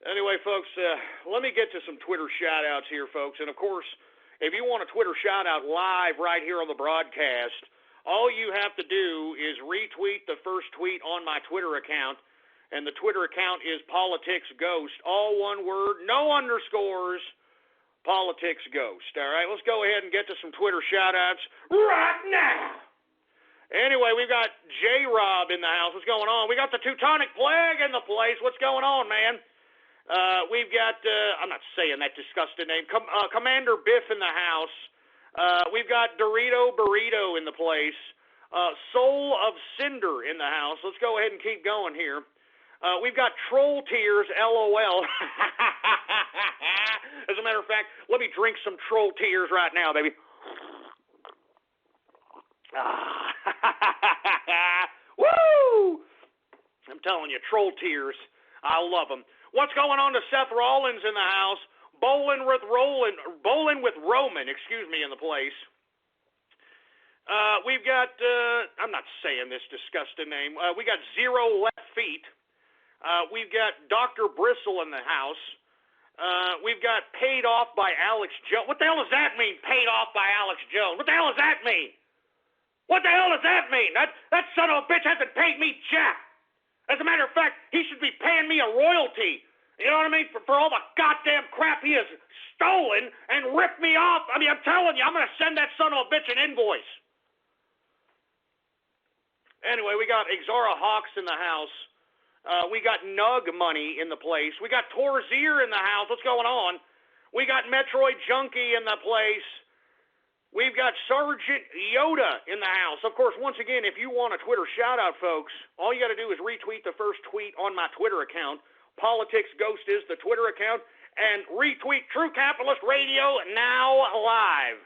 Anyway, folks, let me get to some Twitter shout-outs here, folks. And, of course, if you want a Twitter shout-out live right here on the broadcast, all you have to do is retweet the first tweet on my Twitter account, and the Twitter account is PoliticsGhost. All one word, no underscores, PoliticsGhost. All right, let's go ahead and get to some Twitter shout-outs right now. Anyway, we've got J-Rob in the house. What's going on? We got the Teutonic Plague in the place. What's going on, man? We've got, I'm not saying that disgusting name, Commander Biff in the house. We've got Dorito Burrito in the place. Soul of Cinder in the house. Let's go ahead and keep going here. We've got Troll Tears, LOL. As a matter of fact, let me drink some Troll Tears right now, baby. Woo! I'm telling you, Troll Tears. I love them. What's going on to Seth Rollins in the house? Bowling with Roman, in the place. We've got, I'm not saying this disgusting name. We got Zero Left Feet. We've got Dr. Bristle in the house. We've got Paid Off by Alex Jones. What the hell does that mean, Paid Off by Alex Jones? What the hell does that mean? What the hell does that mean? That son of a bitch hasn't paid me jack. As a matter of fact, he should be paying me a royalty, you know what I mean, for all the goddamn crap he has stolen and ripped me off. I mean, I'm telling you, I'm going to send that son of a bitch an invoice. Anyway, we got Exara Hawks in the house. We got Nug Money in the place. We got Torzier in the house. What's going on? We got Metroid Junkie in the place. We've got Sergeant Yoda in the house. Of course, once again, if you want a Twitter shout-out, folks, all you got to do is retweet the first tweet on my Twitter account. PoliticsGhost is the Twitter account. And retweet True Capitalist Radio now live.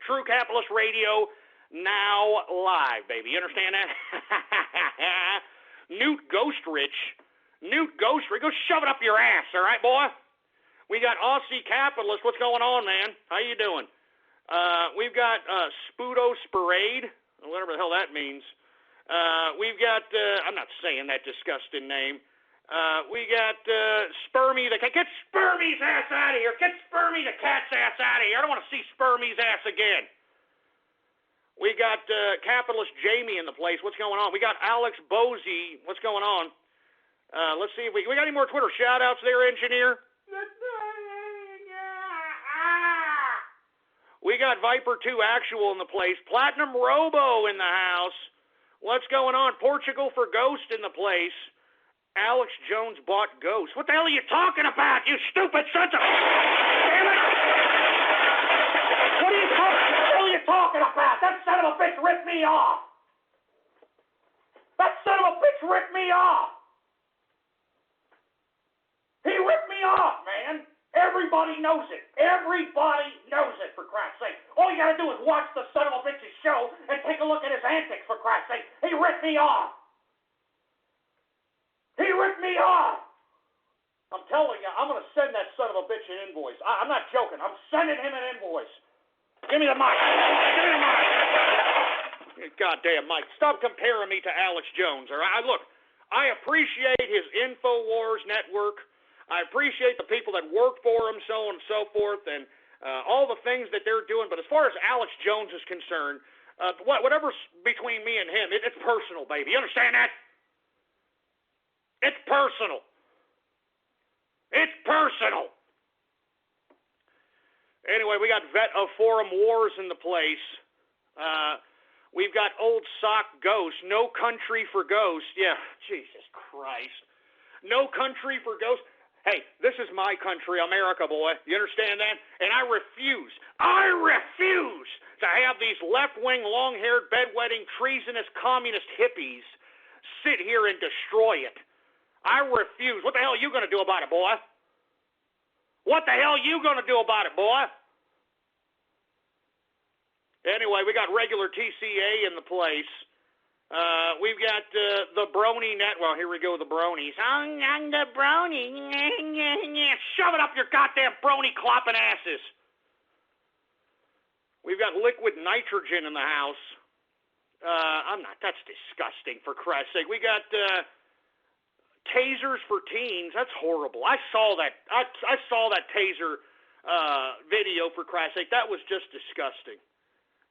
True Capitalist Radio now live, baby. You understand that? Newt Ghostrich. Go shove it up your ass, all right, boy? We got Aussie Capitalist. What's going on, man? How you doing? We've got Spudo Sparade, whatever the hell that means. We've got, I'm not saying that disgusting name. We got Spermy the cat. Get Spermy's ass out of here. Get Spermy the cat's ass out of here. I don't want to see Spermy's ass again. We got Capitalist Jamie in the place. What's going on? We got Alex Bozy. What's going on? Let's see if we got any more Twitter shout-outs there, engineer? We got Viper 2 Actual in the place. Platinum Robo in the house. What's going on? Portugal for Ghost in the place. Alex Jones bought Ghost. What the hell are you talking about, you stupid sons of... Damn it! What are you talking about? That son of a bitch ripped me off. That son of a bitch ripped me off. He ripped me off, man. Everybody knows it. Everybody knows it, for Christ's sake. All you gotta do is watch the son of a bitch's show and take a look at his antics, for Christ's sake. He ripped me off. He ripped me off. I'm telling you, I'm gonna send that son of a bitch an invoice. I'm not joking. I'm sending him an invoice. Give me the mic. Give me the mic. Goddamn Mike. Stop comparing me to Alex Jones, all right? Look, I appreciate his InfoWars network. I appreciate the people that work for him, so on and so forth, and all the things that they're doing. But as far as Alex Jones is concerned, whatever's between me and him, it's personal, baby. You understand that? It's personal. It's personal. Anyway, we got Vet of Forum Wars in the place. We've got Old Sock Ghost. No Country for Ghost. Yeah, Jesus Christ. No Country for Ghost. Hey, this is my country, America, boy. You understand that? And I refuse to have these left-wing, long-haired, bedwetting, treasonous, communist hippies sit here and destroy it. I refuse. What the hell are you going to do about it, boy? What the hell are you going to do about it, boy? Anyway, we got regular TCA in the place. We've got the Brony Net. Well, here we go, the Bronies. I'm the Brony. Shove it up your goddamn Brony clopping asses. We've got Liquid Nitrogen in the house. That's disgusting, for Christ's sake. We got tasers for teens. That's horrible. I saw that. I saw that taser video, for Christ's sake. That was just disgusting.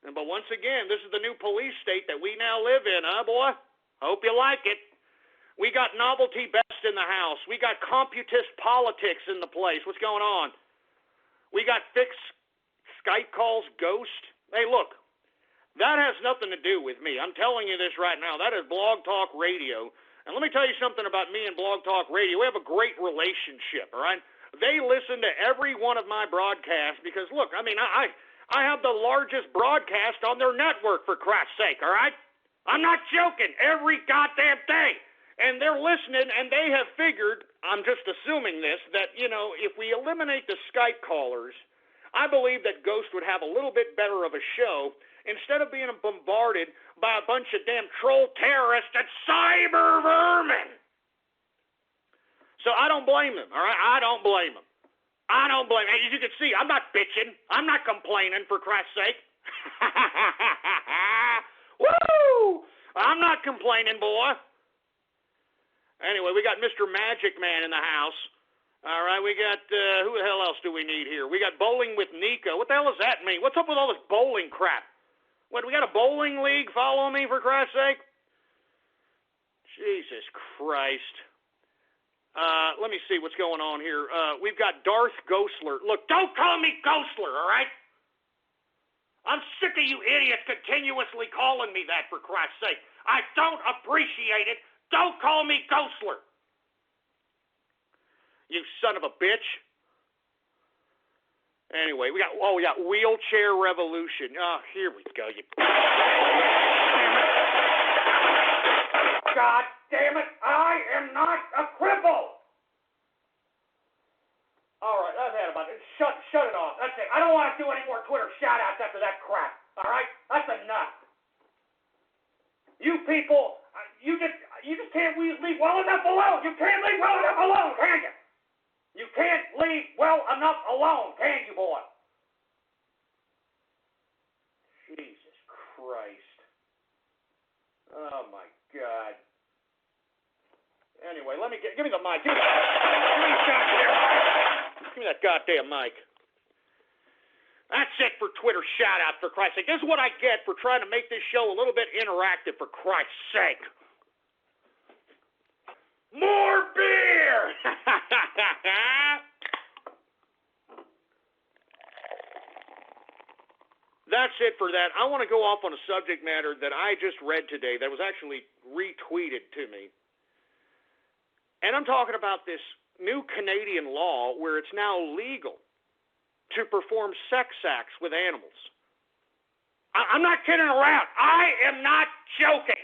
But once again, this is the new police state that we now live in, huh, boy? Hope you like it. We got novelty best in the house. We got computist politics in the place. What's going on? We got fixed Skype calls, ghost. Hey, look, that has nothing to do with me. I'm telling you this right now. That is Blog Talk Radio. And let me tell you something about me and Blog Talk Radio. We have a great relationship, all right? They listen to every one of my broadcasts because, look, I mean, I have the largest broadcast on their network, for Christ's sake, all right? I'm not joking. Every goddamn day. And they're listening, and they have figured, I'm just assuming this, that, you know, if we eliminate the Skype callers, I believe that Ghost would have a little bit better of a show instead of being bombarded by a bunch of damn troll terrorists and cyber vermin. So I don't blame them, all right? I don't blame them. I don't blame them. As you can see, I'm not bitching. I'm not complaining, for Christ's sake. Woo! I'm not complaining, boy. Anyway, we got Mr. Magic Man in the house. All right, we got, who the hell else do we need here? We got Bowling with Nico. What the hell does that mean? What's up with all this bowling crap? What, we got a bowling league? Follow me, for Christ's sake? Jesus Christ. Let me see what's going on here. We've got Darth Ghostler. Look, don't call me Ghostler, all right? I'm sick of you idiots continuously calling me that, for Christ's sake. I don't appreciate it. Don't call me Ghostler. You son of a bitch. Anyway, we got Wheelchair Revolution. Oh, here we go. You God damn it, I am not a cripple. All right, I've had about it. Shut it off. That's it. I don't want to do any more Twitter shout-outs after that crap. All right? That's enough. You people, you just can't leave well enough alone. You can't leave well enough alone, can you? You can't leave well enough alone, can you, boy? Jesus Christ. Oh, my God. Anyway, give me the mic. Give me that goddamn mic. That's it for Twitter shout-out, for Christ's sake. This is what I get for trying to make this show a little bit interactive, for Christ's sake. More beer! That's it for that. I want to go off on a subject matter that I just read today that was actually retweeted to me. And I'm talking about this new Canadian law where it's now legal to perform sex acts with animals. I'm not kidding around. I am not joking.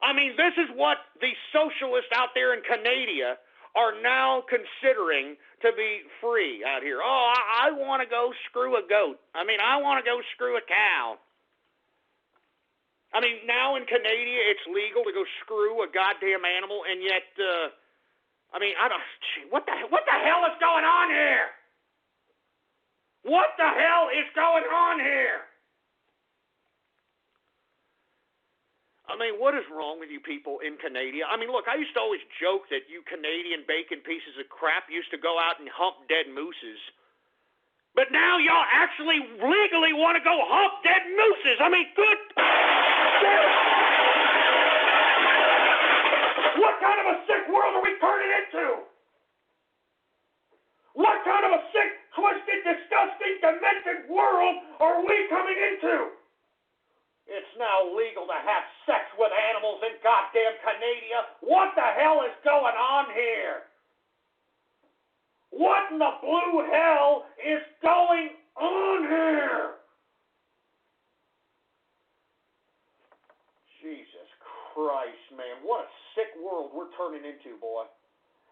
I mean, this is what the socialists out there in Canada are now considering to be free out here. Oh, I want to go screw a goat. I mean, I want to go screw a cow. I mean, now in Canada, it's legal to go screw a goddamn animal, and yet, I mean, what the hell is going on here? What the hell is going on here? I mean, what is wrong with you people in Canada? I mean, look, I used to always joke that you Canadian bacon pieces of crap used to go out and hump dead mooses. But now y'all actually legally want to go hump dead mooses. I mean, good. What kind of a sick world are we turning into? What kind of a sick, twisted, disgusting, demented world are we coming into? It's now legal to have sex with animals in goddamn Canada. What the hell is going on here? What in the blue hell is going on here? Jesus Christ, man. What a sick world we're turning into, boy.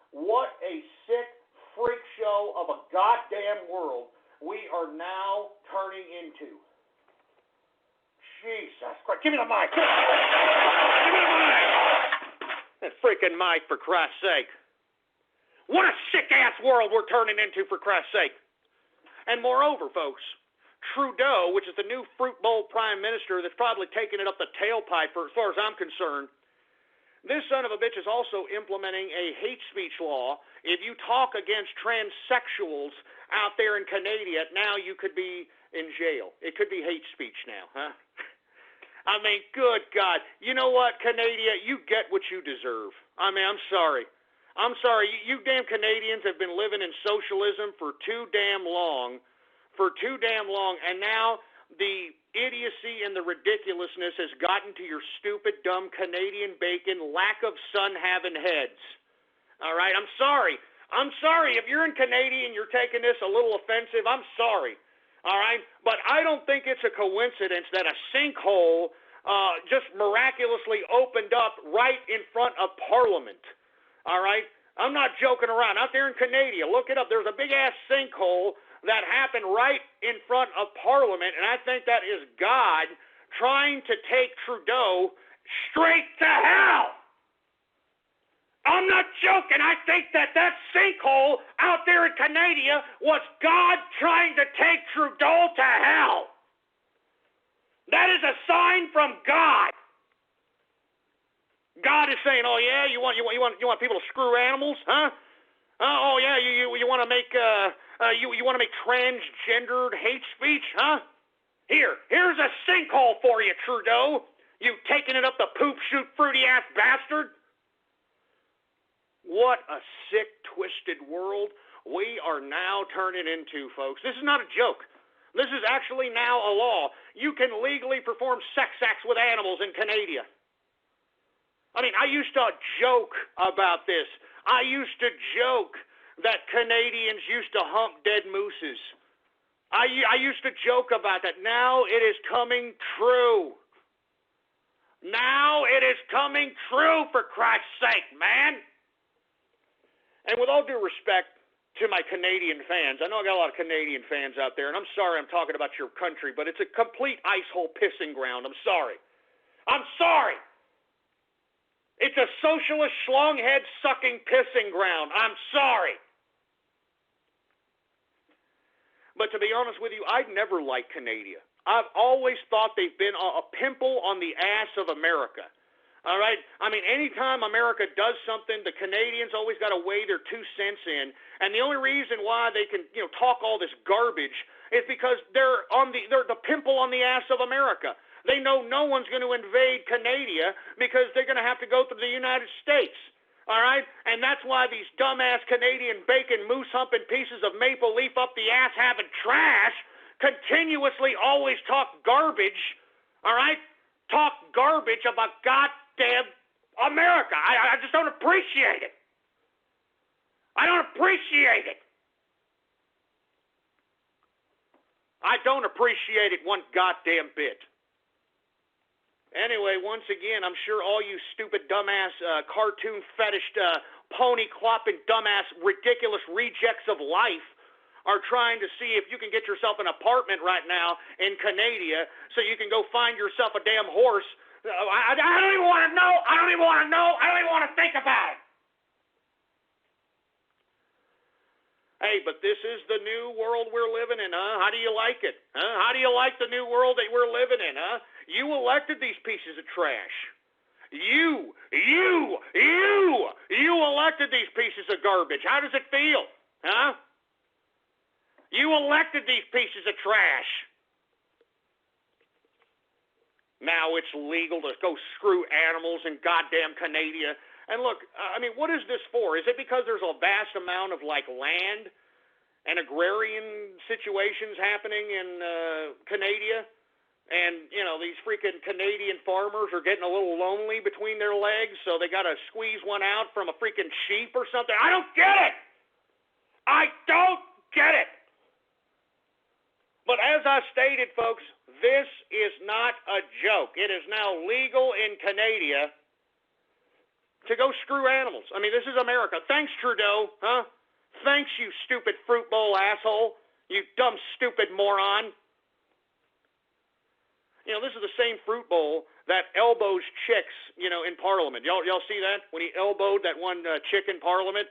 What a sick freak show of a goddamn world we are now turning into. Jesus Christ. Give me the mic. Give me the mic. That freaking mic, for Christ's sake. What a sick-ass world we're turning into, for Christ's sake. And moreover, folks, Trudeau, which is the new fruit bowl prime minister that's probably taking it up the tailpipe, as far as I'm concerned, This son of a bitch is also implementing a hate speech law. If you talk against transsexuals out there in Canada, now you could be in jail. It could be hate speech now, huh? I mean, good God. You know what, Canada? You get what you deserve. I mean, I'm sorry. I'm sorry. You damn Canadians have been living in socialism for too damn long. And now the idiocy and the ridiculousness has gotten to your stupid, dumb Canadian bacon, lack of sun having heads. All right? I'm sorry. If you're in Canada and you're taking this a little offensive, I'm sorry. All right? But I don't think it's a coincidence that a sinkhole just miraculously opened up right in front of Parliament. All right? I'm not joking around. Out there in Canada, look it up. There's a big-ass sinkhole that happened right in front of Parliament, and I think that is God trying to take Trudeau straight to hell. I'm not joking. I think that sinkhole out there in Canada was God trying to take Trudeau to hell. That is a sign from God. God is saying, "Oh yeah, you want people to screw animals, huh? Oh yeah, you want to make you want to make transgendered hate speech, huh? Here's a sinkhole for you, Trudeau. You taking it up the poop chute, fruity ass bastard." What a sick, twisted world we are now turning into, folks. This is not a joke. This is actually now a law. You can legally perform sex acts with animals in Canada. I mean, I used to joke about this. I used to joke that Canadians used to hump dead mooses. I used to joke about that. Now it is coming true. Now it is coming true, for Christ's sake, man. And with all due respect to my Canadian fans, I know I got a lot of Canadian fans out there, and I'm sorry I'm talking about your country, but it's a complete icehole pissing ground. I'm sorry. It's a socialist schlonghead sucking pissing ground. I'm sorry. But to be honest with you, I'd never liked Canada. I've always thought they've been a pimple on the ass of America. All right? I mean, anytime America does something, the Canadians always got to weigh their 2 cents in. And the only reason why they can, talk all this garbage is because they're the pimple on the ass of America. They know no one's going to invade Canada because they're going to have to go through the United States. All right? And that's why these dumbass Canadian bacon moose humping pieces of maple leaf up the ass having trash continuously always talk garbage. All right? Talk garbage about goddamn America. I just don't appreciate it. I don't appreciate it. I don't appreciate it one goddamn bit. Anyway, once again, I'm sure all you stupid, dumbass, cartoon fetished, pony clopping, dumbass, ridiculous rejects of life are trying to see if you can get yourself an apartment right now in Canada so you can go find yourself a damn horse. I don't even want to know. I don't even want to think about it. Hey, but this is the new world we're living in, huh? How do you like it? Huh? How do you like the new world that we're living in, huh? You elected these pieces of trash. You elected these pieces of garbage. How does it feel, huh? You elected these pieces of trash. Now it's legal to go screw animals in goddamn Canada. And look, I mean, what is this for? Is it because there's a vast amount of, land and agrarian situations happening in Canada? And, these freaking Canadian farmers are getting a little lonely between their legs, so they got to squeeze one out from a freaking sheep or something? I don't get it! I don't get it! But as I stated, folks, this is not a joke. It is now legal in Canada to go screw animals. I mean, this is America. Thanks, Trudeau, huh? Thanks, you stupid fruit bowl asshole. You dumb, stupid moron. This is the same fruit bowl that elbows chicks, in Parliament. Y'all see that? When he elbowed that one chick in Parliament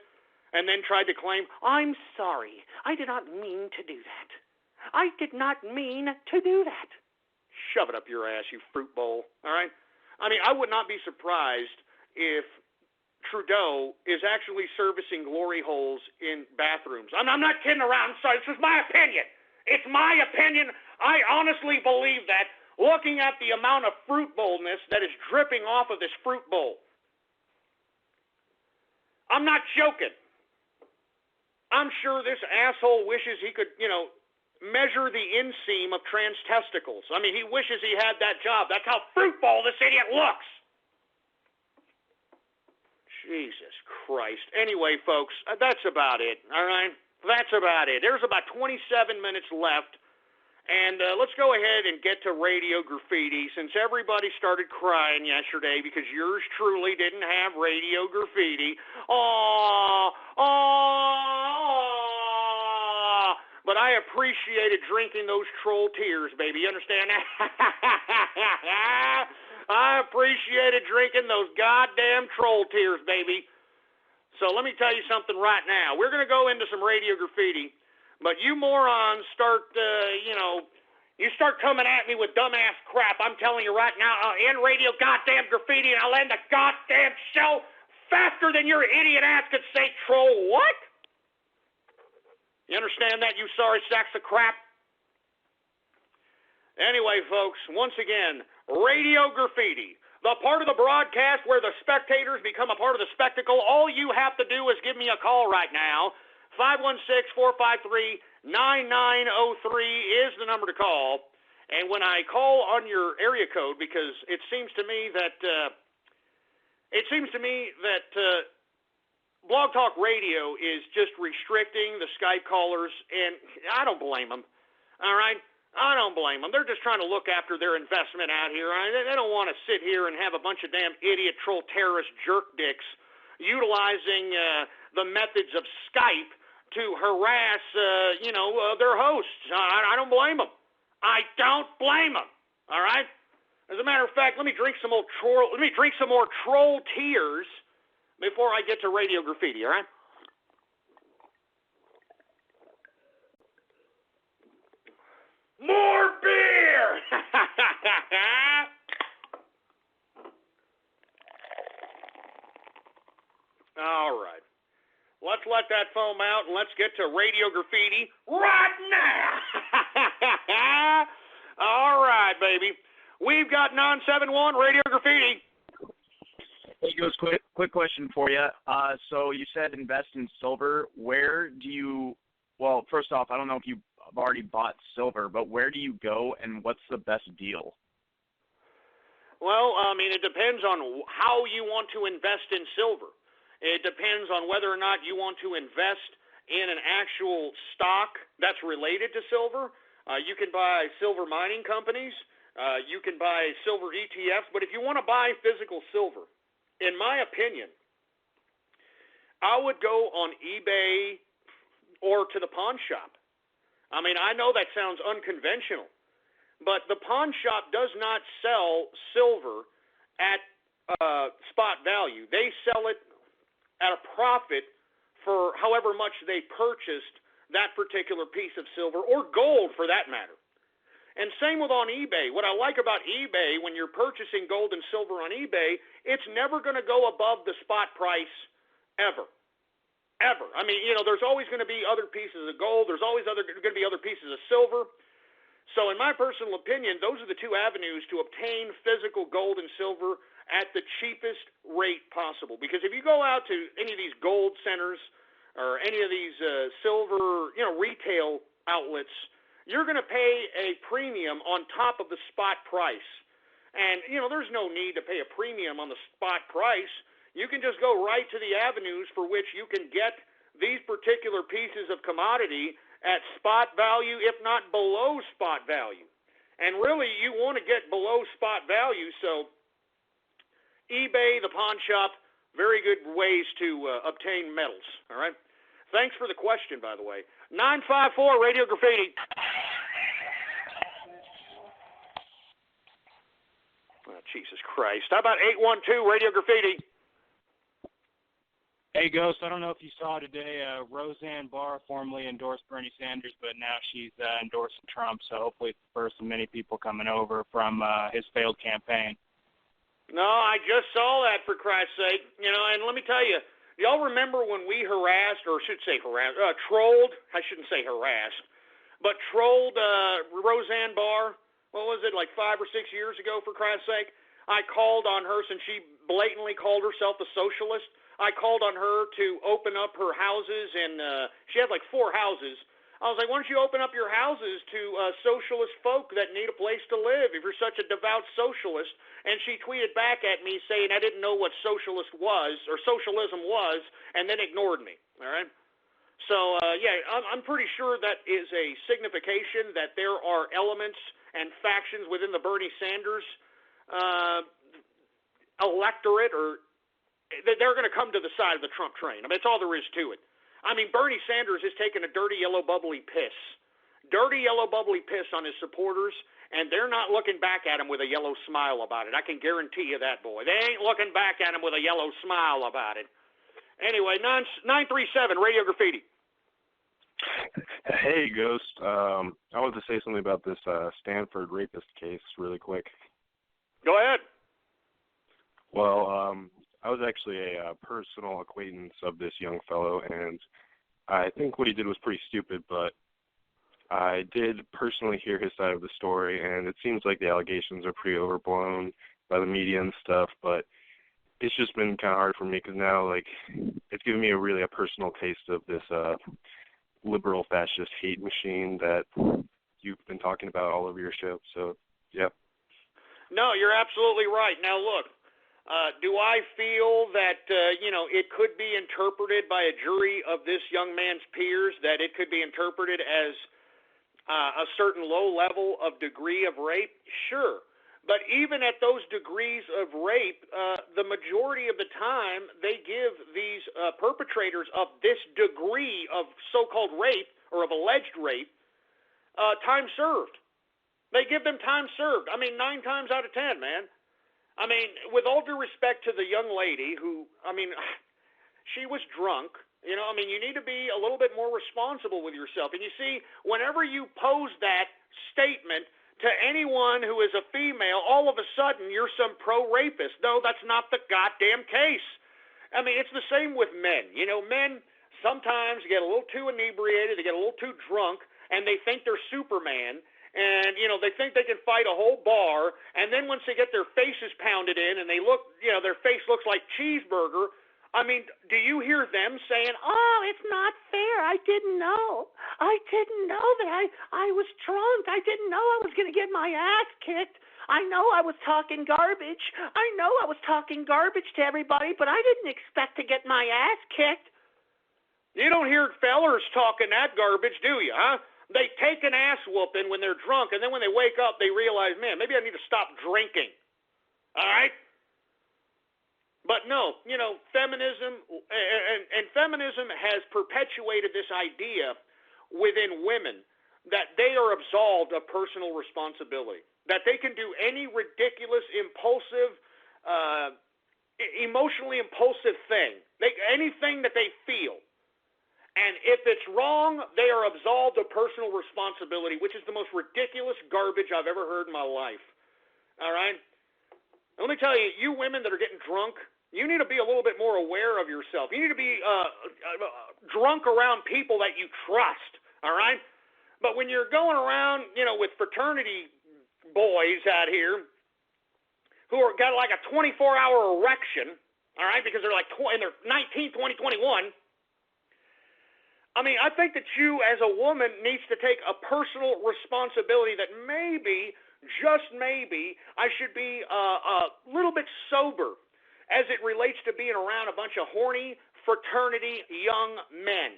and then tried to claim, "I'm sorry. I did not mean to do that. I did not mean to do that." Shove it up your ass, you fruit bowl. All right? I mean, I would not be surprised if Trudeau is actually servicing glory holes in bathrooms. I'm not kidding around. I'm sorry. This is my opinion. It's my opinion. I honestly believe that, looking at the amount of fruit bowl-ness that is dripping off of this fruit bowl. I'm not joking. I'm sure this asshole wishes he could, measure the inseam of trans testicles. I mean, he wishes he had that job. That's how fruit bowl this idiot looks. Jesus Christ. Anyway, folks, that's about it, all right? That's about it. There's about 27 minutes left, and let's go ahead and get to Radio Graffiti, since everybody started crying yesterday because yours truly didn't have Radio Graffiti. But I appreciated drinking those troll tears, baby. You understand that? I appreciated drinking those goddamn troll tears, baby. So let me tell you something right now. We're going to go into some Radio Graffiti, but you morons start, you start coming at me with dumbass crap. I'm telling you right now, I'll end Radio goddamn Graffiti, and I'll end the goddamn show faster than your idiot ass could say troll what? You understand that, you sorry sacks of crap? Anyway, folks, once again, Radio Graffiti, the part of the broadcast where the spectators become a part of the spectacle. All you have to do is give me a call right now. 516-453-9903 is the number to call. And when I call on your area code, because it seems to me that Blog Talk Radio is just restricting the Skype callers, and I don't blame them, all right? I don't blame them. They're just trying to look after their investment out here. They don't want to sit here and have a bunch of damn idiot troll terrorist jerk dicks utilizing the methods of Skype to harass, their hosts. I don't blame them. I don't blame them, all right? As a matter of fact, let me drink some more troll tears before I get to Radio Graffiti, all right? More beer! All right. Let's let that foam out, and let's get to Radio Graffiti right now! All right, baby. We've got 971 Radio Graffiti. Hey, Ghost, quick question for you. So you said invest in silver. Where do you, well, first off, I don't know if you've already bought silver, but where do you go and what's the best deal? Well, I mean, it depends on how you want to invest in silver. It depends on whether or not you want to invest in an actual stock that's related to silver. You can buy silver mining companies. You can buy silver ETFs. But if you want to buy physical silver, in my opinion, I would go on eBay or to the pawn shop. I mean, I know that sounds unconventional, but the pawn shop does not sell silver at spot value. They sell it at a profit for however much they purchased that particular piece of silver, or gold for that matter. And same with on eBay. What I like about eBay, when you're purchasing gold and silver on eBay, it's never going to go above the spot price ever. Ever. I mean, there's always going to be other pieces of gold. There's always going to be other pieces of silver. So in my personal opinion, those are the two avenues to obtain physical gold and silver at the cheapest rate possible. Because if you go out to any of these gold centers or any of these silver, retail outlets, you're going to pay a premium on top of the spot price. And, there's no need to pay a premium on the spot price. You can just go right to the avenues for which you can get these particular pieces of commodity at spot value, if not below spot value. And really, you want to get below spot value, so eBay, the pawn shop, very good ways to obtain metals, all right? Thanks for the question, by the way. 954 Radio Graffiti. Oh, Jesus Christ. How about 812 Radio Graffiti? Hey, Ghost, I don't know if you saw today, Roseanne Barr formerly endorsed Bernie Sanders, but now she's endorsing Trump, so hopefully it's the first of many people coming over from his failed campaign. No, I just saw that, for Christ's sake. And let me tell you, y'all remember when we harassed, or should say harassed, trolled, I shouldn't say harassed, but trolled Roseanne Barr, what was it, like 5 or 6 years ago, for Christ's sake? I called on her since she blatantly called herself a socialist. I called on her to open up her houses, and she had like 4 houses. I was like, why don't you open up your houses to socialist folk that need a place to live if you're such a devout socialist? And she tweeted back at me saying I didn't know what socialist was, or socialism was, and then ignored me, all right? So, I'm pretty sure that is a signification that there are elements and factions within the Bernie Sanders electorate, or they're going to come to the side of the Trump train. I mean, that's all there is to it. I mean, Bernie Sanders has taken a dirty, yellow, bubbly piss. Dirty, yellow, bubbly piss on his supporters, and they're not looking back at him with a yellow smile about it. I can guarantee you that, boy. They ain't looking back at him with a yellow smile about it. Anyway, 937, Radio Graffiti. Hey, Ghost. I wanted to say something about this Stanford rapist case really quick. Go ahead. Well, I was actually a personal acquaintance of this young fellow, and I think what he did was pretty stupid, but I did personally hear his side of the story, and it seems like the allegations are pretty overblown by the media and stuff, but it's just been kind of hard for me because now, like, it's given me a personal taste of this liberal fascist hate machine that you've been talking about all over your show, so, yeah. No, you're absolutely right. Now, look. Do I feel that, it could be interpreted by a jury of this young man's peers, that it could be interpreted as a certain low level of degree of rape? Sure. But even at those degrees of rape, the majority of the time they give these perpetrators of this degree of so-called rape, or of alleged rape, time served. They give them time served. I mean, 9 times out of 10, man. I mean, with all due respect to the young lady who, she was drunk. You need to be a little bit more responsible with yourself. And you see, whenever you pose that statement to anyone who is a female, all of a sudden you're some pro-rapist. No, that's not the goddamn case. It's the same with men. Men sometimes get a little too inebriated, they get a little too drunk, and they think they're Superman. And, they think they can fight a whole bar, and then once they get their faces pounded in and they look, their face looks like cheeseburger, do you hear them saying, oh, it's not fair, I didn't know that I was drunk, I didn't know I was going to get my ass kicked, I know I was talking garbage to everybody, but I didn't expect to get my ass kicked. You don't hear fellers talking that garbage, do you, huh? They take an ass whooping when they're drunk, and then when they wake up, they realize, man, maybe I need to stop drinking. All right? But no, feminism, and feminism has perpetuated this idea within women that they are absolved of personal responsibility, that they can do any ridiculous, impulsive, emotionally impulsive thing, anything that they feel. And if it's wrong, they are absolved of personal responsibility, which is the most ridiculous garbage I've ever heard in my life. All right? And let me tell you, you women that are getting drunk, you need to be a little bit more aware of yourself. You need to be drunk around people that you trust. All right? But when you're going around, with fraternity boys out here who are got like a 24-hour erection, all right, because they're like in their 19, 20, 21, I think that you as a woman needs to take a personal responsibility that maybe, just maybe, I should be a little bit sober as it relates to being around a bunch of horny fraternity young men.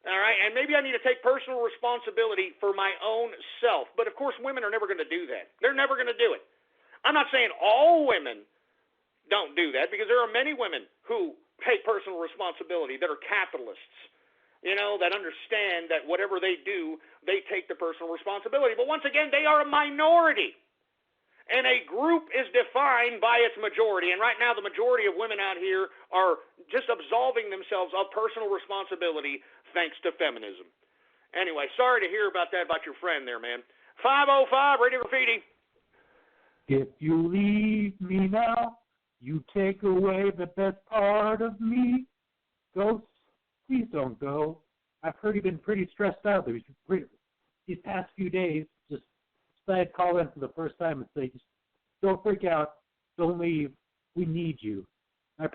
All right, and maybe I need to take personal responsibility for my own self. But of course, women are never going to do that. They're never going to do it. I'm not saying all women don't do that, because there are many women who take personal responsibility that are capitalists, that understand that whatever they do, they take the personal responsibility. But once again, they are a minority. And a group is defined by its majority. And right now, the majority of women out here are just absolving themselves of personal responsibility thanks to feminism. Anyway, sorry to hear about that about your friend there, man. 505 Radio Graffiti. If you leave leave me now. You take away the best part of me. Ghost, please don't go. I've heard you've been pretty stressed out these past few days. Just decided to call in for the first time and say, just don't freak out. Don't leave. We need you.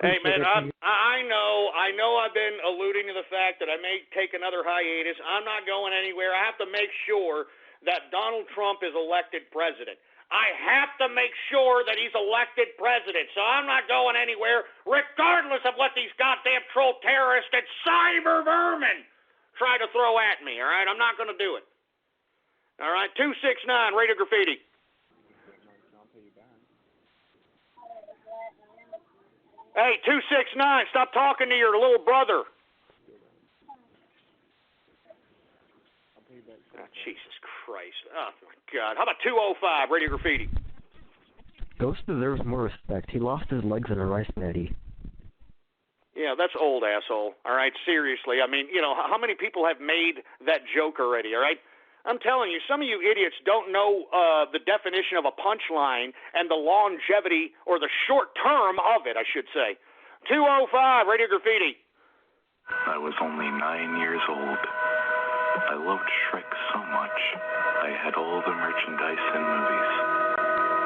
Hey, man, I know I've been alluding to the fact that I may take another hiatus. I'm not going anywhere. I have to make sure that Donald Trump is elected president. I have to make sure that he's elected president, so I'm not going anywhere, regardless of what these goddamn troll terrorists and cyber vermin try to throw at me, all right? I'm not going to do it. All right, 269, Radio Graffiti. Hey, 269, stop talking to your little brother. Oh, Jesus Christ. Oh, my God. How about 205, Radio Graffiti? Ghost deserves more respect. He lost his legs in a rice paddy. Yeah, that's old, asshole. All right, seriously. I mean, how many people have made that joke already, all right? I'm telling you, some of you idiots don't know the definition of a punchline and the longevity or the short term of it, I should say. 205, Radio Graffiti. I was only 9 years old. I loved Shrek so much. I had all the merchandise and movies.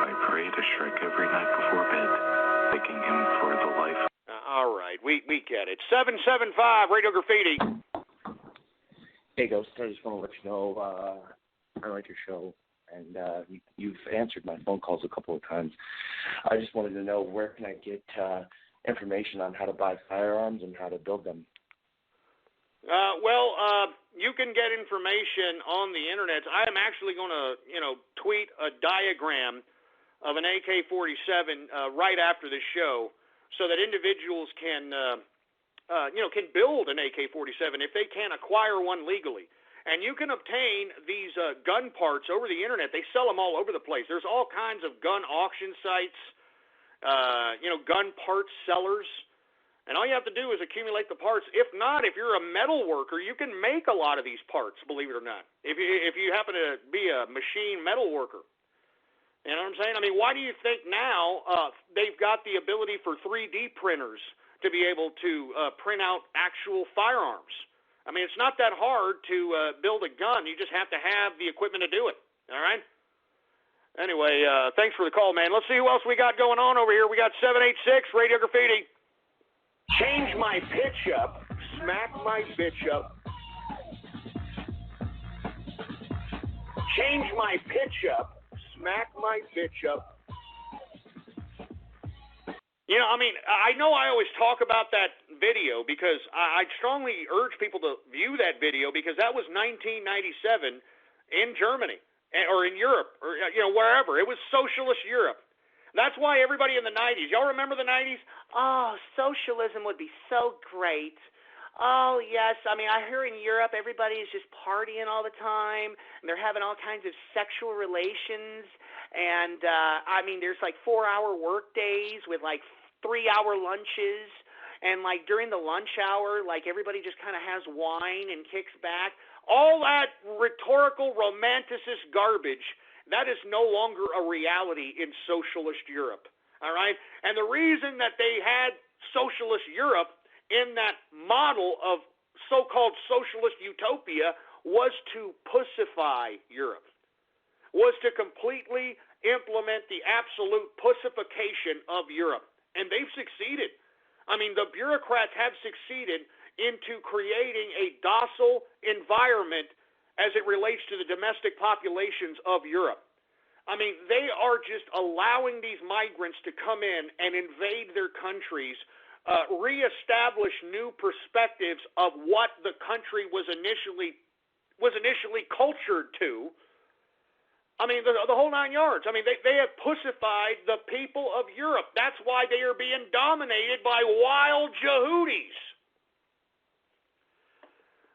I prayed to Shrek every night before bed, thanking him for the life. All right, we get it. 775, Radio Graffiti. Hey, Ghost, I just want to let you know I like your show, and you've answered my phone calls a couple of times. I just wanted to know, where can I get information on how to buy firearms and how to build them? You can get information on the internet. I am actually going to, tweet a diagram of an AK-47 right after this show, so that individuals can build an AK-47 if they can't acquire one legally. And you can obtain these gun parts over the internet. They sell them all over the place. There's all kinds of gun auction sites, gun parts sellers. And all you have to do is accumulate the parts. If not, if you're a metal worker, you can make a lot of these parts, believe it or not, if you happen to be a machine metal worker. You know what I'm saying? I mean, why do you think now they've got the ability for 3D printers to be able to print out actual firearms? I mean, it's not that hard to build a gun. You just have to have the equipment to do it, all right? Anyway, thanks for the call, man. Let's see who else we got going on over here. We got 786, Radio Graffiti. Change my pitch up, smack my bitch up. Change my pitch up, smack my bitch up. I know I always talk about that video because I strongly urge people to view that video, because that was 1997 in Germany or in Europe or wherever. It was socialist Europe. That's why everybody in the 90s, y'all remember the 90s? Oh, socialism would be so great. Oh, yes. I mean, I hear in Europe everybody is just partying all the time, and they're having all kinds of sexual relations. And, there's like 4-hour work days with like 3-hour lunches. And like during the lunch hour, like everybody just kind of has wine and kicks back. All that rhetorical romanticist garbage, that is no longer a reality in socialist Europe, all right? And the reason that they had socialist Europe in that model of so-called socialist utopia was to pussify Europe, was to completely implement the absolute pussification of Europe. And they've succeeded. I mean, the bureaucrats have succeeded into creating a docile environment as it relates to the domestic populations of Europe. I mean, they are just allowing these migrants to come in and invade their countries, reestablish new perspectives of what the country was initially cultured to. I mean, the whole 9 yards. I mean, they have pussified the people of Europe. That's why they are being dominated by wild Yehudis.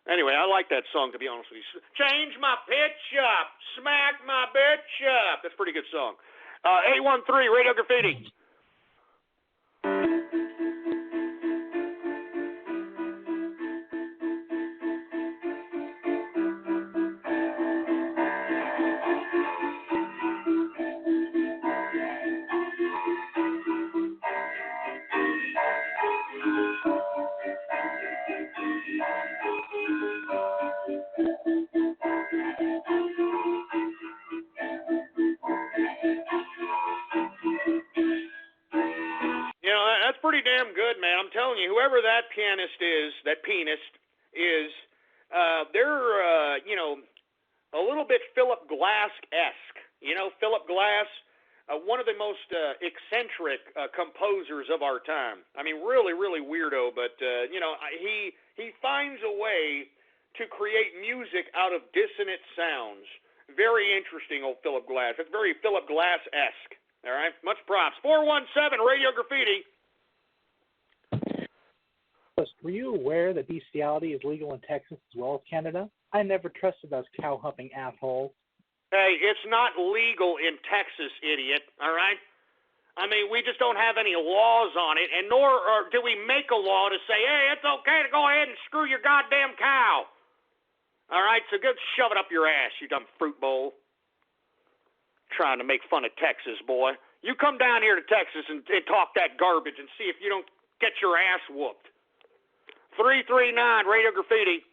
Anyway, I like that song, to be honest with you. Change my pitch up, smack my bitch up. That's a pretty good song. 813, Radio Graffiti. damn good, man. I'm telling you, whoever that pianist is, they're, a little bit Philip Glass-esque. Philip Glass, one of the most eccentric composers of our time. I mean, really, really weirdo, but, he finds a way to create music out of dissonant sounds. Very interesting, old Philip Glass. It's very Philip Glass-esque. All right? Much props. 417 Radio Graffiti. Were you aware that bestiality is legal in Texas as well as Canada? I never trusted those cow-humping assholes. Hey, it's not legal in Texas, idiot, all right? I mean, we just don't have any laws on it, and nor do we make a law to say, hey, it's okay to go ahead and screw your goddamn cow. All right, so go shove it up your ass, you dumb fruit bowl. Trying to make fun of Texas, boy. You come down here to Texas and talk that garbage and see if you don't get your ass whooped. 339 Radio Graffiti.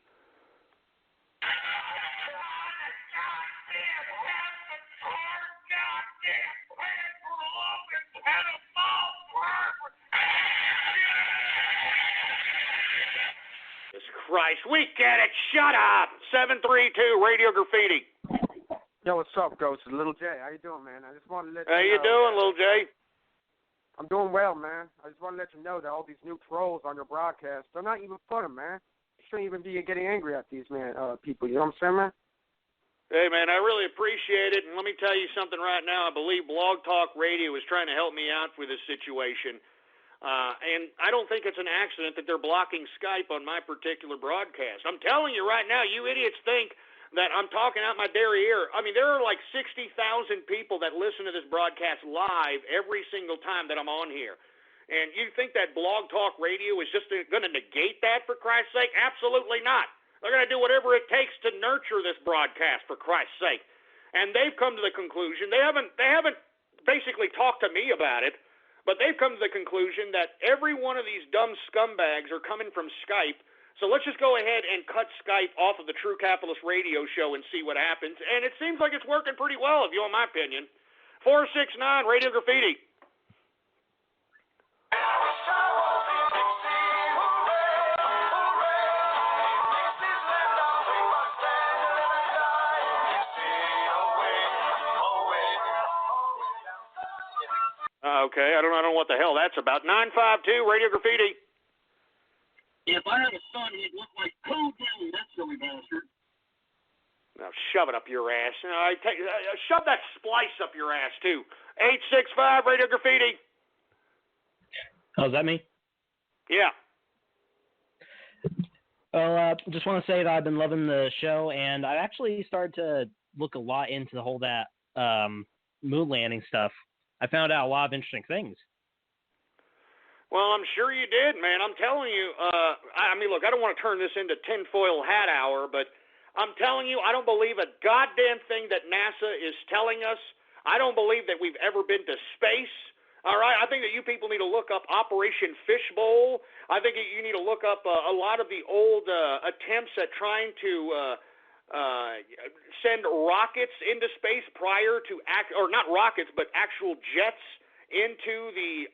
Jesus Christ, we get it. Shut up. 732 Radio Graffiti. Yo, what's up, Ghost? Little J, how you doing, man? I just wanted to let you know. How you doing, Little J? I'm doing well, man. I just want to let you know that all these new trolls on your broadcast, they're not even funny, man. You shouldn't even be getting angry at these people. You know what I'm saying, man? Hey, man, I really appreciate it. And let me tell you something right now. I believe BlogTalkRadio is trying to help me out with this situation. And I don't think it's an accident that they're blocking Skype on my particular broadcast. I'm telling you right now, you idiots think that I'm talking out my derriere. I mean, there are like 60,000 people that listen to this broadcast live every single time that I'm on here. And you think that Blog Talk Radio is just going to negate that, for Christ's sake? Absolutely not. They're going to do whatever it takes to nurture this broadcast, for Christ's sake. And they've come to the conclusion, they haven't basically talked to me about it, but they've come to the conclusion that every one of these dumb scumbags are coming from Skype. So let's just go ahead and cut Skype off of the True Capitalist Radio Show and see what happens. And it seems like it's working pretty well, if you want my opinion. 469 Radio Graffiti. Okay, I don't know what the hell that's about. 952 Radio Graffiti. If I had a son, he'd look like Cody, that silly bastard. Now shove it up your ass. Shove that splice up your ass, too. 865 Radio Graffiti. Oh, is that me? Yeah. Well, just want to say that I've been loving the show, and I actually started to look a lot into the whole that moon landing stuff. I found out a lot of interesting things. Well, I'm sure you did, man. I'm telling you, I mean, look, I don't want to turn this into tinfoil hat hour, but I'm telling you, I don't believe a goddamn thing that NASA is telling us. I don't believe that we've ever been to space. All right? I think that you people need to look up Operation Fishbowl. I think that you need to look up a lot of the old attempts at trying to send rockets into space prior to, or not rockets, but actual jets into the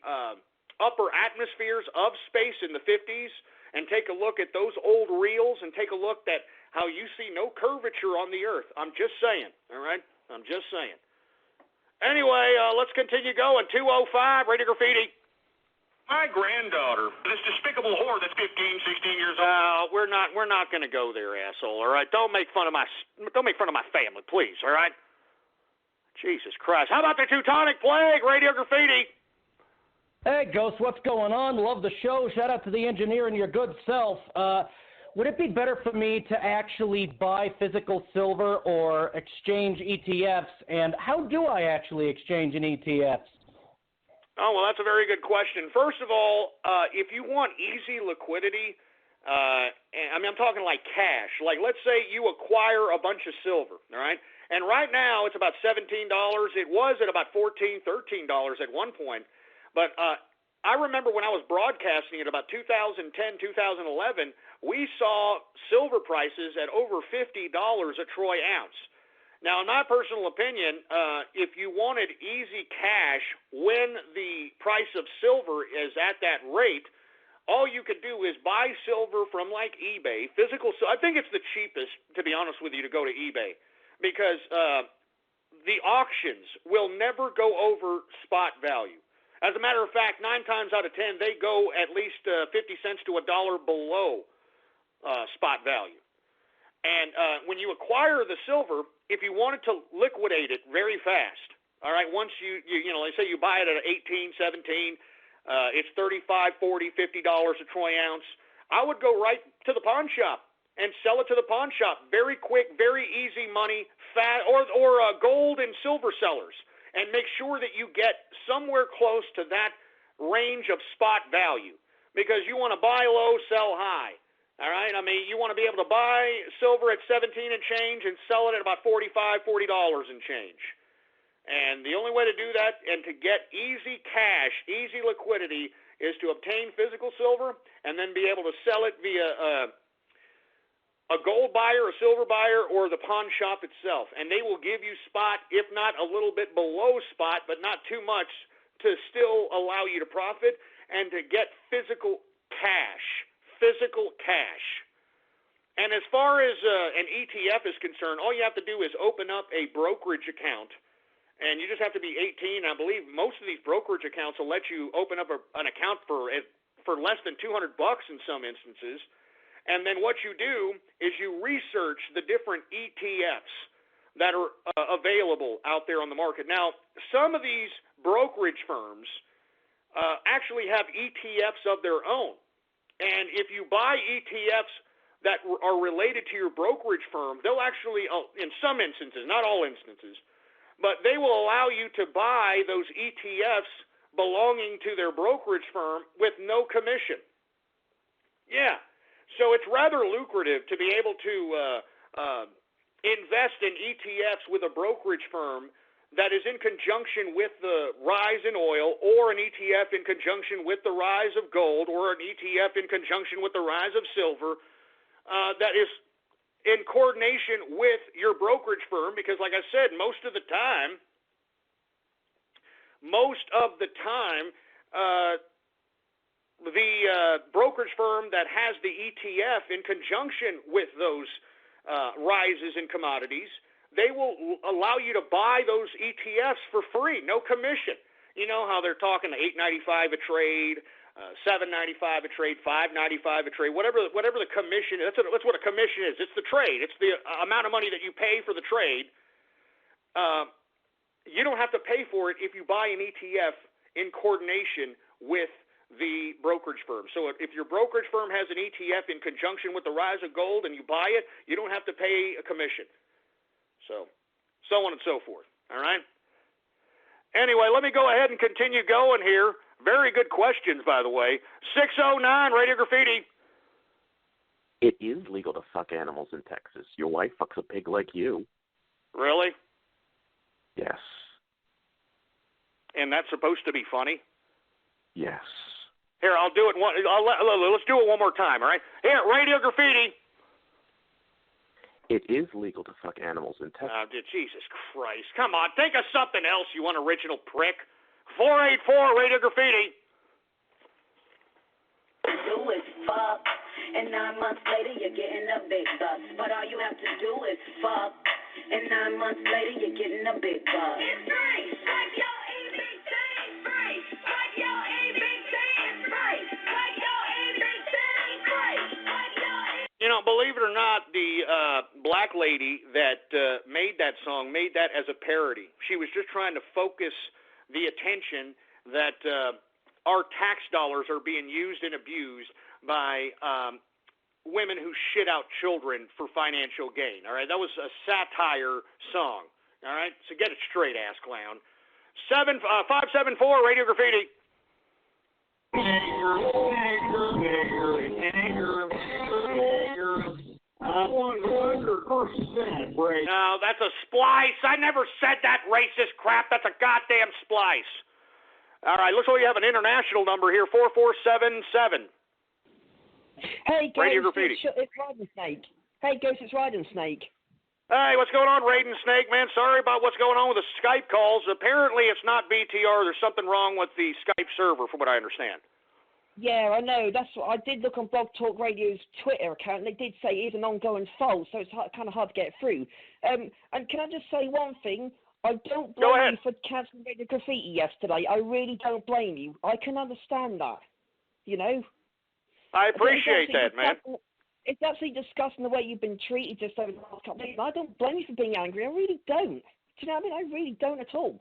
upper atmospheres of space in the 50s, and take a look at those old reels and take a look at how you see no curvature on the Earth. I'm just saying, all right? I'm just saying. Anyway, let's continue going. 205, Radio Graffiti. My granddaughter, this despicable whore that's 15, 16 years old. We're not going to go there, asshole, all right? Don't make fun of my family, please, all right? Jesus Christ. How about the Teutonic Plague, Radio Graffiti? Hey, Ghost, what's going on? Love the show. Shout out to the engineer and your good self. Would it be better for me to actually buy physical silver or exchange ETFs? And how do I actually exchange in ETFs? Oh, well, that's a very good question. First of all, if you want easy liquidity, I'm talking like cash. Like, let's say you acquire a bunch of silver, all right? And right now it's about $17. It was at about $14, $13 at one point. But I remember when I was broadcasting in about 2010, 2011, we saw silver prices at over $50 a troy ounce. Now, in my personal opinion, if you wanted easy cash when the price of silver is at that rate, all you could do is buy silver from like eBay, physical. I think it's the cheapest, to be honest with you, to go to eBay, because the auctions will never go over spot value. As a matter of fact, 9 times out of 10, they go at least 50 cents to $1 below spot value. And when you acquire the silver, if you wanted to liquidate it very fast, all right, once you let's say you buy it at 18, 17, it's $35, $40, $50 a troy ounce, I would go right to the pawn shop and sell it to the pawn shop. Very quick, very easy money, or gold and silver sellers, and make sure that you get somewhere close to that range of spot value, because you want to buy low, sell high. All right, I mean, you want to be able to buy silver at 17 and change and sell it at about $45, $40 and change. And the only way to do that and to get easy cash, easy liquidity, is to obtain physical silver and then be able to sell it via a gold buyer, a silver buyer, or the pawn shop itself. And they will give you spot, if not a little bit below spot, but not too much, to still allow you to profit and to get physical cash. Physical cash. And as far as an ETF is concerned, all you have to do is open up a brokerage account, and you just have to be 18. I believe most of these brokerage accounts will let you open up an account for less than $200 in some instances. And then what you do is you research the different ETFs that are available out there on the market. Now, some of these brokerage firms actually have ETFs of their own. And if you buy ETFs that are related to your brokerage firm, they'll actually, in some instances, not all instances, but they will allow you to buy those ETFs belonging to their brokerage firm with no commission. Yeah. So it's rather lucrative to be able to invest in ETFs with a brokerage firm that is in conjunction with the rise in oil, or an ETF in conjunction with the rise of gold, or an ETF in conjunction with the rise of silver, that is in coordination with your brokerage firm, because like I said, most of the time, the brokerage firm that has the ETF in conjunction with those rises in commodities, they will allow you to buy those ETFs for free, no commission. You know how they're talking $8.95 a trade, $7.95 a trade, $5.95 a trade, whatever the commission is. That's what a commission is. It's the trade. It's the amount of money that you pay for the trade. You don't have to pay for it if you buy an ETF in coordination with the brokerage firm. So if your brokerage firm has an ETF in conjunction with the rise of gold and you buy it, you don't have to pay a commission. So on and so forth, all right? Anyway, let me go ahead and continue going here. Very good questions, by the way. 609, Radio Graffiti. It is legal to fuck animals in Texas. Your wife fucks a pig like you. Really? Yes. And that's supposed to be funny? Yes. Here, I'll do it. Let's do it one more time, all right? Here, Radio Graffiti. It is legal to fuck animals in Texas. Jesus Christ. Come on, think of something else, you unoriginal prick. 484, Radio Graffiti. Do is fuck, and 9 months later you're getting a big buck. But all you have to do is fuck, and 9 months later you're getting a big buck. It's free, like your EBT, free, like your EBT, free, like your EBT, free, like your EBT. You know, believe it or not, the black lady that made that song made that as a parody. She was just trying to focus the attention that our tax dollars are being used and abused by women who shit out children for financial gain. All right, that was a satire song. All right, so get it straight, ass clown. 574 Radio Graffiti. No, that's a splice. I never said that racist crap. That's a goddamn splice. All right, looks like we have an international number here, 4477. Hey, Ghost, Radio Graffiti. it's Riding Snake. Hey, Ghost, it's Riding Snake. Hey, what's going on, Raiden Snake, man? Sorry about what's going on with the Skype calls. Apparently it's not BTR. There's something wrong with the Skype server, from what I understand. Yeah, I know. That's what I did look on Blog Talk Radio's Twitter account, and they did say it is an ongoing fault, so it's kind of hard to get through. And can I just say one thing? I don't blame you for cancelling Radio Graffiti yesterday. I really don't blame you. I can understand that, you know? I appreciate that, man. It's absolutely disgusting the way you've been treated just over the last couple of days. I don't blame you for being angry. I really don't. Do you know what I mean? I really don't at all.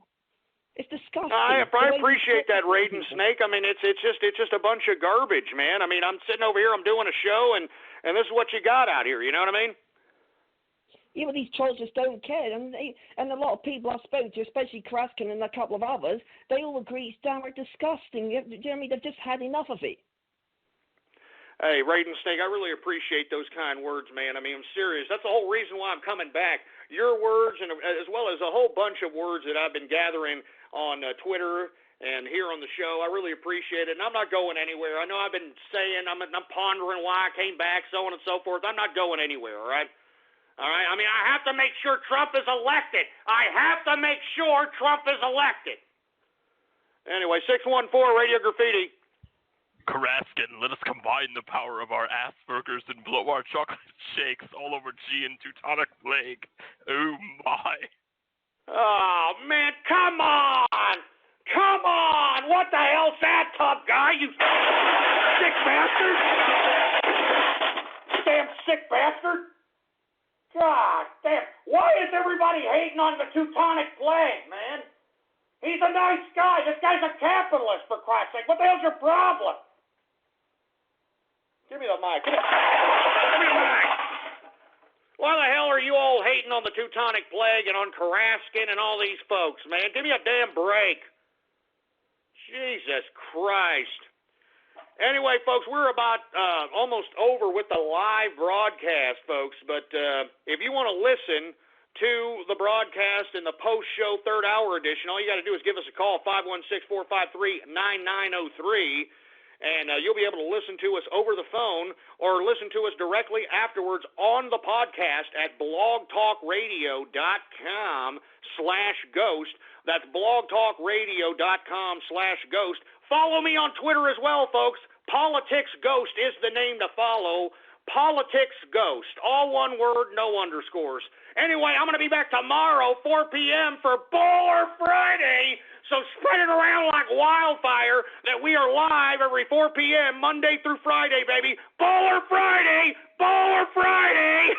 It's disgusting. I appreciate that, Raiden Snake. I mean, it's just a bunch of garbage, man. I mean, I'm sitting over here, I'm doing a show, and this is what you got out here. You know what I mean? Yeah, but these trolls just don't care, and a lot of people I spoke to, especially Kraskin and a couple of others, they all agree it's downright disgusting. Do you know what I mean? They've just had enough of it. Hey, Raiden Snake, I really appreciate those kind words, man. I mean, I'm serious. That's the whole reason why I'm coming back. Your words, and as well as a whole bunch of words that I've been gathering on Twitter and here on the show, I really appreciate it. And I'm not going anywhere. I know I've been saying, I'm pondering why I came back, so on and so forth. I'm not going anywhere, all right? All right? I mean, I have to make sure Trump is elected. I have to make sure Trump is elected. Anyway, 614 Radio Graffiti. Karaskin, let us combine the power of our ass burgers and blow our chocolate shakes all over G and Teutonic Plague. Oh, my. Oh, man, come on! Come on! What the hell's that, tough guy, you sick bastard? Damn sick bastard! God damn, why is everybody hating on the Teutonic Plague, man? He's a nice guy. This guy's a capitalist, for Christ's sake. What the hell's your problem? Give me the mic. Give me the mic. Why the hell are you all hating on the Teutonic Plague and on Karaskin and all these folks, man? Give me a damn break. Jesus Christ. Anyway, folks, we're about almost over with the live broadcast, folks. But if you want to listen to the broadcast in the post-show third-hour edition, all you got to do is give us a call, 516-453-9903. And you'll be able to listen to us over the phone or listen to us directly afterwards on the podcast at blogtalkradio.com/ghost. That's blogtalkradio.com/ghost. Follow me on Twitter as well, folks. Politics Ghost is the name to follow. Politics Ghost. All one word, no underscores. Anyway, I'm going to be back tomorrow, 4 p.m. for Bowler Friday. So spread it around like wildfire that we are live every 4 p.m. Monday through Friday, baby. Bowler Friday! Bowler Friday!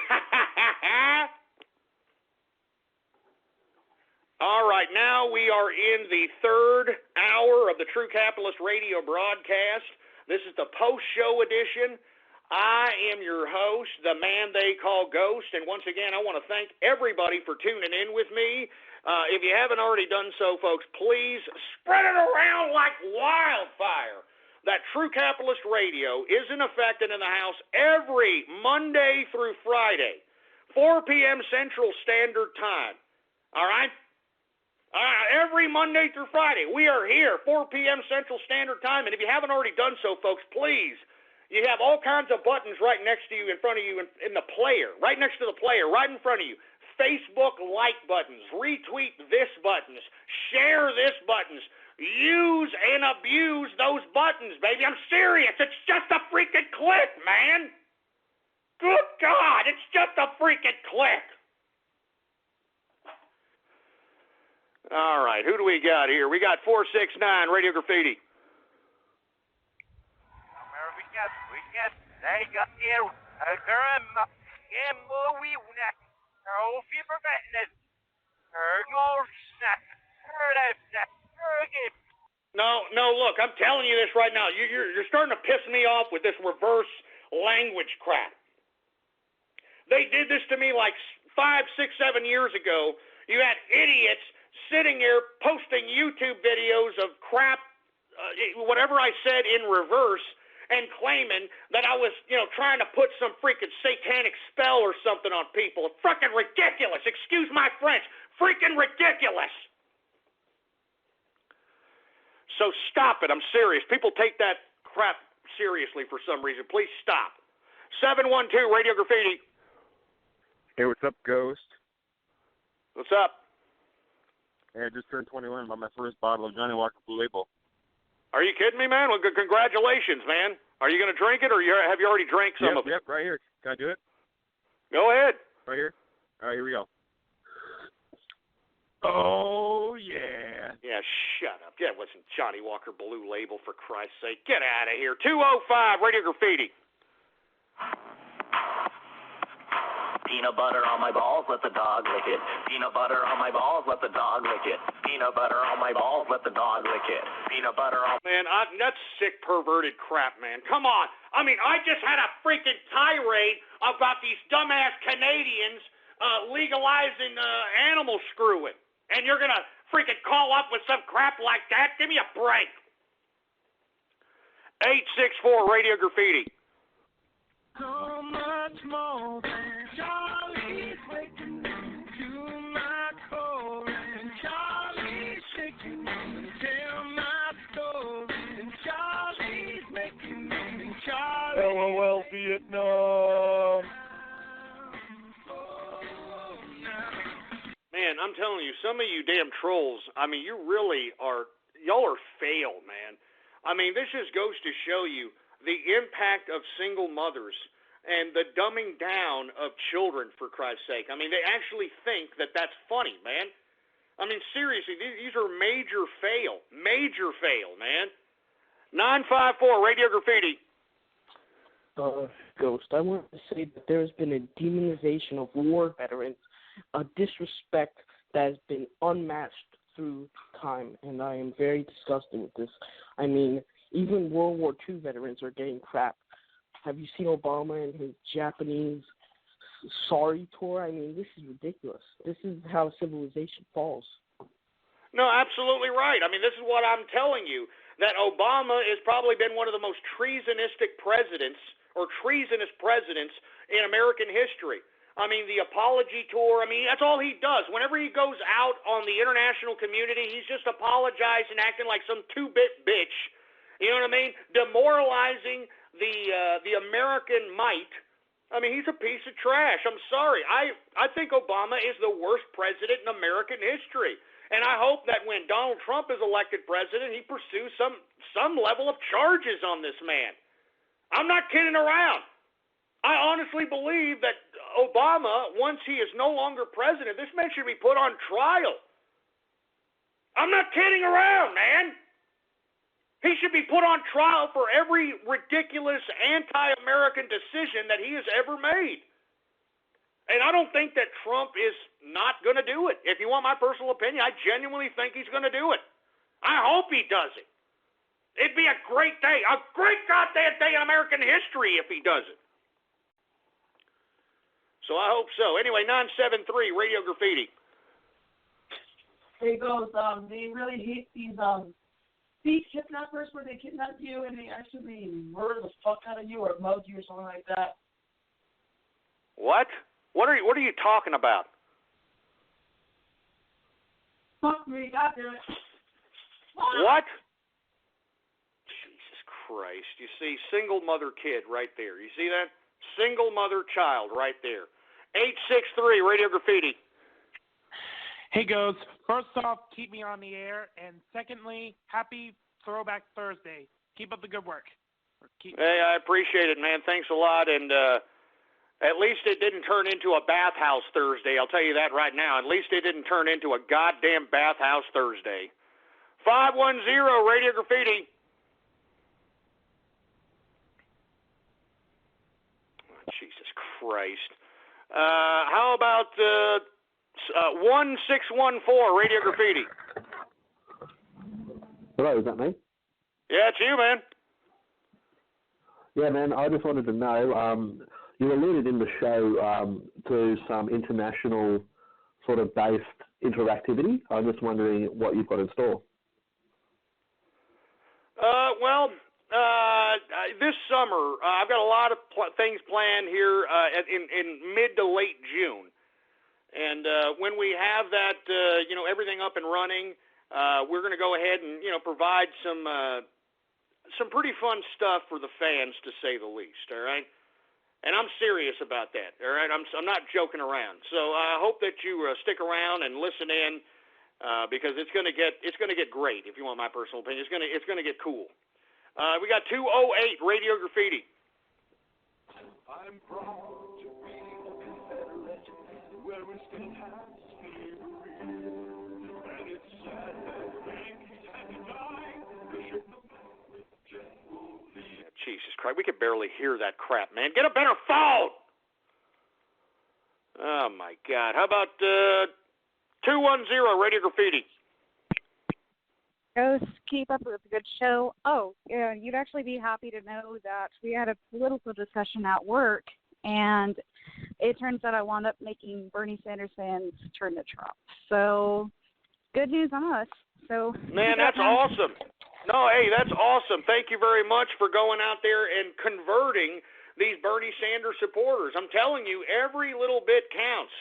All right, now we are in the third hour of the True Capitalist Radio broadcast. This is the post-show edition. I am your host, the man they call Ghost, and once again, I want to thank everybody for tuning in with me. If you haven't already done so, folks, please spread it around like wildfire. That True Capitalist Radio is in effect and in the house every Monday through Friday, 4 p.m. Central Standard Time. All right? Every Monday through Friday, we are here, 4 p.m. Central Standard Time. And if you haven't already done so, folks, please, you have all kinds of buttons right next to you, in front of you, in the player, right next to the player, right in front of you. Facebook like buttons, retweet this buttons, share this buttons, use and abuse those buttons, baby. I'm serious. It's just a freaking click, man. Good God, it's just a freaking click. All right, who do we got here? We got 469 Radio Graffiti. No, look, I'm telling you this right now. You're starting to piss me off with this reverse language crap. They did this to me like 5, 6, 7 years ago. You had idiots sitting here posting YouTube videos of crap, whatever I said in reverse, and claiming that I was, trying to put some freaking satanic spell or something on people. Freaking ridiculous. Excuse my French. Freaking ridiculous. So stop it. I'm serious. People take that crap seriously for some reason. Please stop. 712 Radio Graffiti. Hey, what's up, Ghost? What's up? Hey, I just turned 21 and bought my first bottle of Johnny Walker Blue Label. Are you kidding me, man? Well, congratulations, man. Are you going to drink it, or have you already drank some of it? Yep, right here. Can I do it? Go ahead. Right here? All right, here we go. Oh, yeah. Yeah, shut up. Yeah, it wasn't Johnny Walker Blue Label, for Christ's sake. Get out of here. 205, Radio Graffiti. Peanut butter on my balls, let the dog lick it. Peanut butter on my balls, let the dog lick it. Peanut butter on my balls, let the dog lick it. Peanut butter on... Man, that's sick, perverted crap, man. Come on. I mean, I just had a freaking tirade about these dumbass Canadians legalizing animal screwing. And you're going to freaking call up with some crap like that? Give me a break. 864 Radio Graffiti. So much more than Charlie's waking to my core, and Charlie's shaking me, tell my story, and Charlie's making me, Charlie. LOL Vietnam. Man, I'm telling you, some of you damn trolls, I mean, you really are, y'all are failed, man. I mean, this just goes to show you the impact of single mothers and the dumbing down of children, for Christ's sake. I mean, they actually think that that's funny, man. I mean, seriously, these are major fail, man. 954, Radio Graffiti. Ghost, I want to say that there has been a demonization of war veterans, a disrespect that has been unmatched through time, and I am very disgusted with this. I mean, even World War II veterans are getting crap. Have you seen Obama and his Japanese sorry tour? I mean, this is ridiculous. This is how civilization falls. No, absolutely right. I mean, this is what I'm telling you, that Obama has probably been one of the most treasonous presidents in American history. I mean, the apology tour, I mean, that's all he does. Whenever he goes out on the international community, he's just apologizing, acting like some two-bit bitch. You know what I mean? Demoralizing the American might. I mean, he's a piece of trash. I'm sorry. I think Obama is the worst president in American history. And I hope that when Donald Trump is elected president, he pursues some level of charges on this man. I'm not kidding around. I honestly believe that Obama, once he is no longer president, this man should be put on trial. I'm not kidding around, man. He should be put on trial for every ridiculous anti-American decision that he has ever made. And I don't think that Trump is not going to do it. If you want my personal opinion, I genuinely think he's going to do it. I hope he does it. It'd be a great day, a great goddamn day in American history if he does it. So I hope so. Anyway, 973, Radio Graffiti. Hey, Ghost, do you really hate these thief kidnappers where they kidnap you and they actually murder the fuck out of you or mug you or something like that? What? What are you talking about? Fuck me, goddamn it. What? Jesus Christ. You see, single mother kid right there. You see that? Single mother child right there. 863, Radio Graffiti. Hey, Ghost. First off, keep me on the air. And secondly, happy Throwback Thursday. Keep up the good work. Hey, I appreciate it, man. Thanks a lot. And at least it didn't turn into a bathhouse Thursday. I'll tell you that right now. At least it didn't turn into a goddamn bathhouse Thursday. 510, Radio Graffiti. Jesus Christ. How about 1614, Radio Graffiti? Hello, is that me? Yeah, it's you, man. Yeah, man, I just wanted to know, you alluded in the show to some international sort of based interactivity. I'm just wondering what you've got in store. This summer, I've got a lot of things planned here in mid to late June. And when we have that, everything up and running, we're going to go ahead and, provide some pretty fun stuff for the fans, to say the least, all right? And I'm serious about that, all right? I'm not joking around. So I hope that you stick around and listen in because it's going to get great, if you want my personal opinion. It's going to get cool. We got 208 Radio Graffiti. I'm proud to be a Confederate where we still have slavery. And it's sad that babies had to die. Jesus Christ, we could barely hear that crap, man. Get a better phone! Oh, my God. How about 210 Radio Graffiti? Ghost, keep up with the good show. Oh, yeah, you'd actually be happy to know that we had a political discussion at work, and it turns out I wound up making Bernie Sanders fans turn to Trump. So, good news on us. So, man, that's awesome. No, hey, that's awesome. Thank you very much for going out there and converting these Bernie Sanders supporters. I'm telling you, every little bit counts.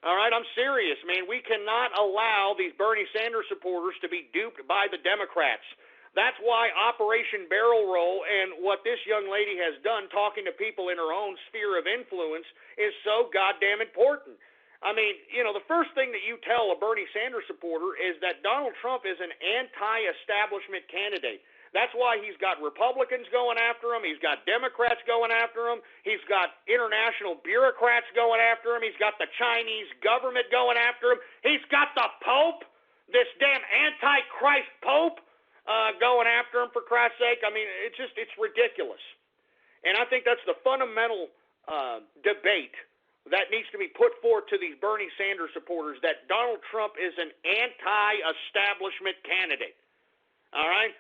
All right, I'm serious, man. We cannot allow these Bernie Sanders supporters to be duped by the Democrats. That's why Operation Barrel Roll and what this young lady has done, talking to people in her own sphere of influence, is so goddamn important. I mean, you know, the first thing that you tell a Bernie Sanders supporter is that Donald Trump is an anti-establishment candidate. That's why he's got Republicans going after him. He's got Democrats going after him. He's got international bureaucrats going after him. He's got the Chinese government going after him. He's got the Pope, this damn anti-Christ Pope, going after him, for Christ's sake. I mean, it's ridiculous. And I think that's the fundamental debate that needs to be put forth to these Bernie Sanders supporters, that Donald Trump is an anti-establishment candidate. All right?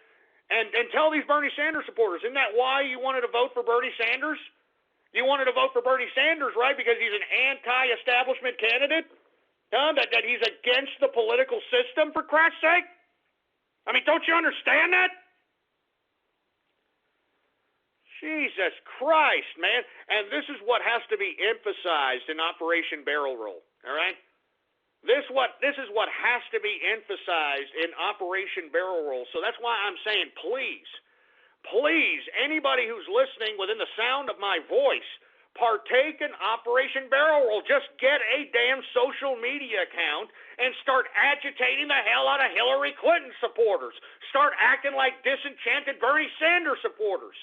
And tell these Bernie Sanders supporters, isn't that why you wanted to vote for Bernie Sanders? You wanted to vote for Bernie Sanders, right, because he's an anti-establishment candidate? That he's against the political system, for Christ's sake? I mean, don't you understand that? Jesus Christ, man. And this is what has to be emphasized in Operation Barrel Roll, all right? This is what has to be emphasized in Operation Barrel Roll. So that's why I'm saying, please, anybody who's listening within the sound of my voice, partake in Operation Barrel Roll. Just get a damn social media account and start agitating the hell out of Hillary Clinton supporters. Start acting like disenchanted Bernie Sanders supporters.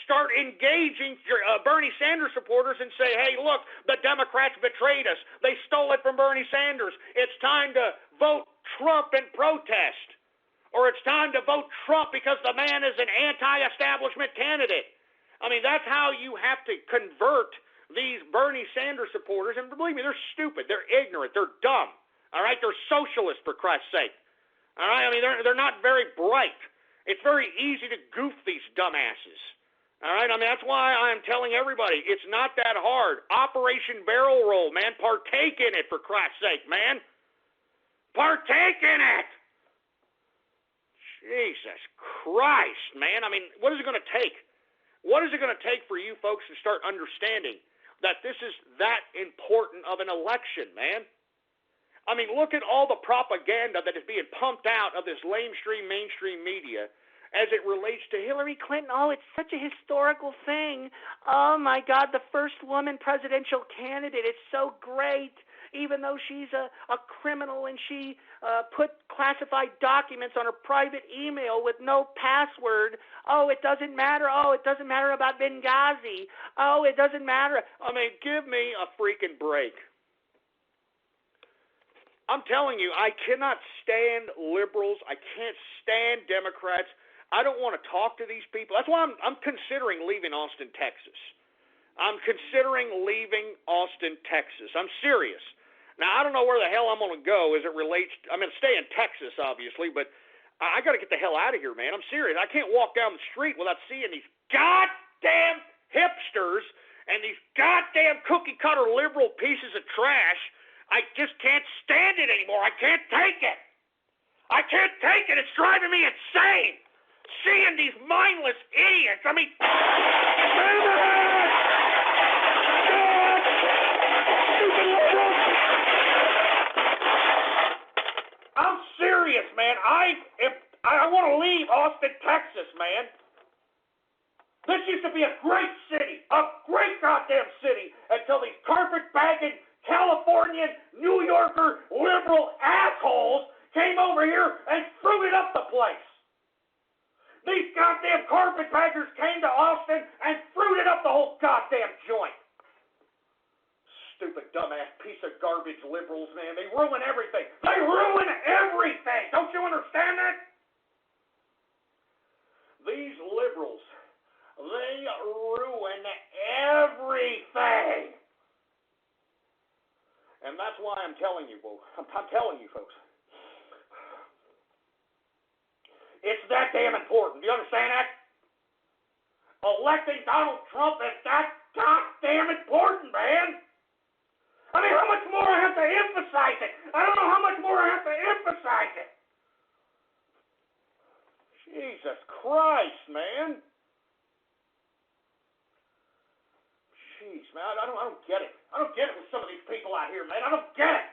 Start engaging Bernie Sanders supporters and say, hey, look, the Democrats betrayed us. They stole it from Bernie Sanders. It's time to vote Trump and protest. Or it's time to vote Trump because the man is an anti-establishment candidate. I mean, that's how you have to convert these Bernie Sanders supporters. And believe me, they're stupid. They're ignorant. They're dumb. All right? They're socialists, for Christ's sake. All right? I mean, they're not very bright. It's very easy to goof these dumbasses. All right? I mean, that's why I'm telling everybody, it's not that hard. Operation Barrel Roll, man. Partake in it, for Christ's sake, man. Partake in it. Jesus Christ, man. I mean, what is it going to take? What is it going to take for you folks to start understanding that this is that important of an election, man? I mean, look at all the propaganda that is being pumped out of this mainstream media as it relates to Hillary Clinton. Oh, it's such a historical thing. Oh, my God, the first woman presidential candidate. It's so great, even though she's a criminal and she put classified documents on her private email with no password. Oh, it doesn't matter. Oh, it doesn't matter about Benghazi. Oh, it doesn't matter. I mean, give me a freaking break. I'm telling you, I cannot stand liberals. I can't stand Democrats. I don't want to talk to these people. That's why I'm considering leaving Austin, Texas. I'm considering leaving Austin, Texas. I'm serious. Now, I don't know where the hell I'm going to go as it relates to, I'm going to stay in Texas, obviously, but I got to get the hell out of here, man. I'm serious. I can't walk down the street without seeing these goddamn hipsters and these goddamn cookie-cutter liberal pieces of trash. I just can't stand it anymore. I can't take it. I can't take it. It's driving me insane. Seeing these mindless idiots. I mean, I'm serious, man. I want to leave Austin, Texas, man. This used to be a great city, a great goddamn goddamn joint. Stupid, dumbass, piece of garbage liberals, man. They ruin everything. They ruin everything. Don't you understand that? These liberals, they ruin everything. And that's why I'm telling you, I'm telling you, folks. It's that damn important. Do you understand that? Electing Donald Trump is that goddamn important, man. I mean, how much more I have to emphasize it? I don't know how much more I have to emphasize it. Jesus Christ, man. Jeez, man, I don't get it. I don't get it with some of these people out here, man. I don't get it.